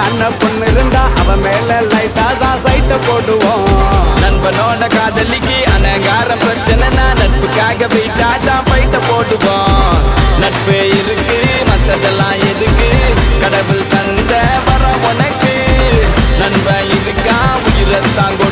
அண்ணன் பொண்ணு இருந்தா அவன் மேல லைட்டா தான் சைட்ட போடுவோம். நண்பனோட காதலிக்கு அனகார பிரச்சனைனா நட்புக்காக வீட்டா தான் பைட்ட போடுவோம். நட்பு இருக்கு மத்ததெல்லாம் எதுக்கு, கடவுள் தந்த வர உனக்கு. நண்பன் இருக்கா உயிரை தாங்க